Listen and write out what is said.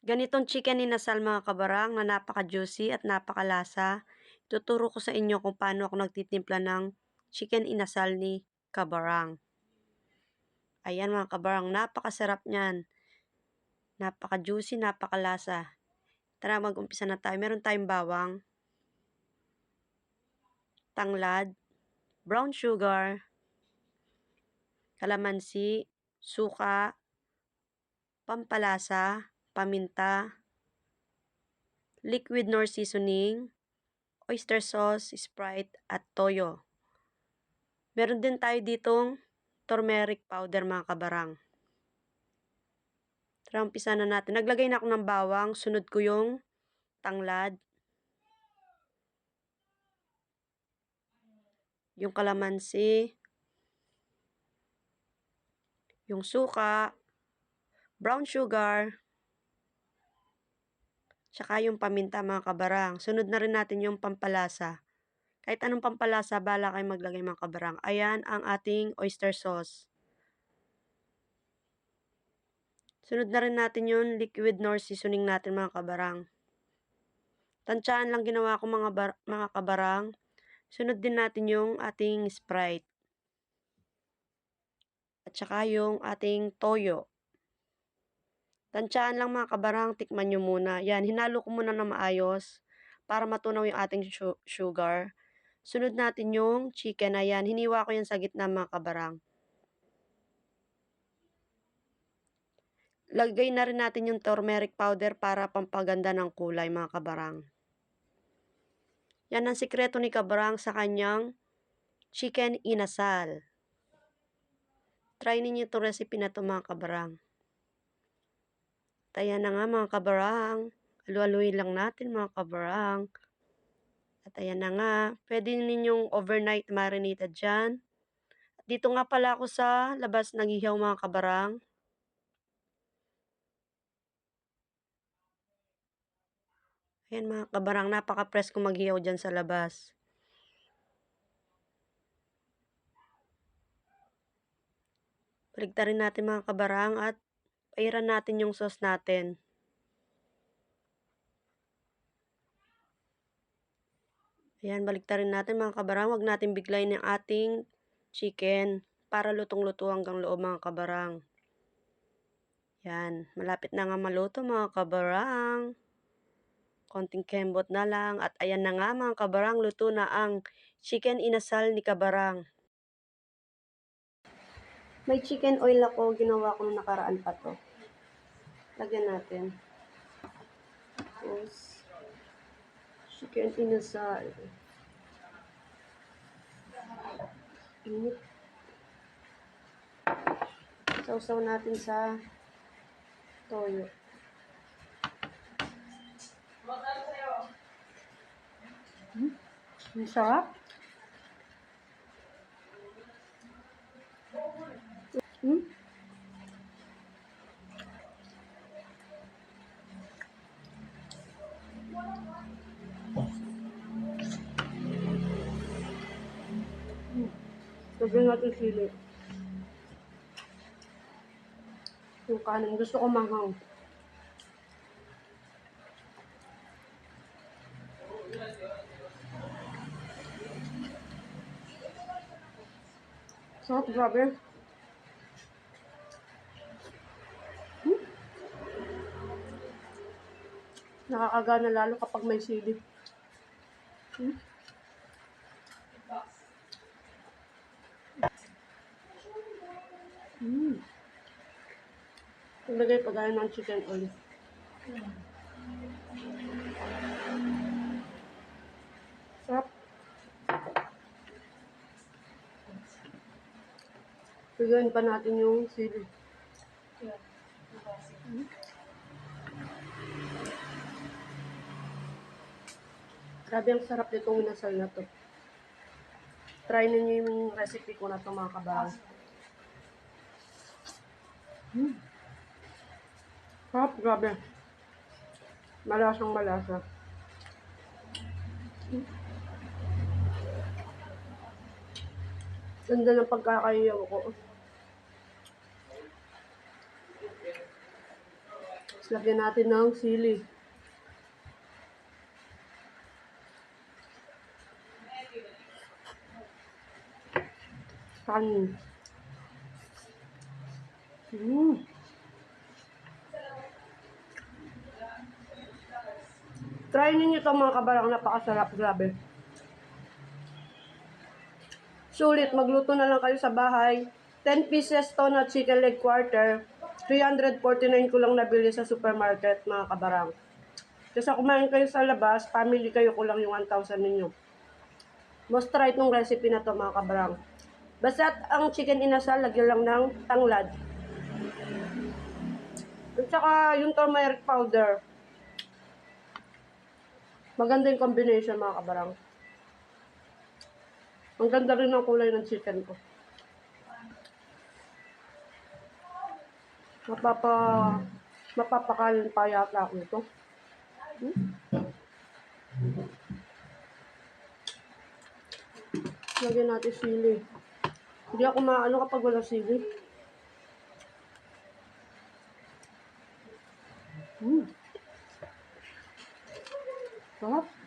Ganitong chicken inasal mga kabarang na napaka-juicy at napakalasa. Tuturo ko sa inyo kung paano ako nagtitimpla ng chicken inasal ni kabarang. Ayan mga kabarang, napakasarap niyan. Napaka-juicy, napakalasa. Tara mag-umpisa na tayo. Meron tayong bawang, tanglad, brown sugar, kalamansi, suka, pampalasa, paminta, liquid nor seasoning, oyster sauce, Sprite, at toyo. Meron din tayo ditong turmeric powder mga kabarang. Tara, umpisa na natin. Naglagay na ako ng bawang, sunod ko yung tanglad, yung kalamansi, yung suka, brown sugar, tsaka yung paminta mga kabarang. Sunod na rin natin yung pampalasa. Kahit anong pampalasa, bala kayo maglagay mga kabarang. Ayan ang ating oyster sauce. Sunod na rin natin yung liquid nor seasoning natin mga kabarang. Tansyahan lang ginawa ko mga kabarang. Sunod din natin yung ating Sprite. At saka yung ating toyo. Tansyahan lang mga kabarang, tikman nyo muna. Yan, hinalo ko muna na maayos para matunaw yung ating sugar. Sunod natin yung chicken. Ayan, hiniwa ko yan sa gitna mga kabarang. Lagay na rin natin yung turmeric powder para pampaganda ng kulay mga kabarang. Yan ang sikreto ni kabarang sa kanyang chicken inasal. Try ninyo itong recipe na ito mga kabarang. At ayan na nga mga kabarang. Alu-aluin lang natin mga kabarang. At ayan na nga. Pwede ninyong overnight marinated dyan. At dito nga pala ako sa labas nag-ihaw mga kabarang. Ayan mga kabarang, napaka-press kung mag-ihaw dyan sa labas. Baligtarin natin mga kabarang at pairan natin yung sauce natin. Ayan, baligtarin natin mga kabarang. Huwag natin biglayin yung ating chicken para lutong-luto hanggang loob mga kabarang. Yan, malapit na nga maluto mga kabarang. Konting kembot na lang. At ayan na nga mga kabarang, luto na ang chicken inasal ni kabarang. May chicken oil ako, ginawa ko nung nakaraan pa to. Lagyan natin. Tapos, chicken inasal. Init. Sausaw natin sa toyo. Ang sarap. Lagyan natin sili. Yung kanin. Gusto ko manghang. Sarap, grabe. Nakakagana lalo kapag may sili. Ilagay pa gaya ng chicken oil. Sarap. Bigyan pa natin yung sili. Grabe ang sarap nitong inasal na to. Try ninyo yung recipe ko na to mga kabarang. Sarap, grabe. Malasang malasa. Ganda ng pagkakayaw ko. Lagyan natin ng sili. Kanin. Try ninyo ito mga kabarang, napakasarap, grabe. Sulit, magluto na lang kayo sa bahay. 10 pieces to na chicken leg quarter. 349 ko lang nabili sa supermarket mga kabarang. Kasi kumain kayo sa labas, family kayo, kulang yung 1,000 ninyo. Must try itong recipe na to mga kabarang. Basta ang chicken inasal, lagyan lang ng tanglad. At saka yung turmeric powder. Maganda yung combination mga kabarang. Ang ganda rin ng kulay ng chicken ko. Mapapakain pa yata ako ito. Lagyan natin sili. Hindi ako maano kapag wala sili. Sarap.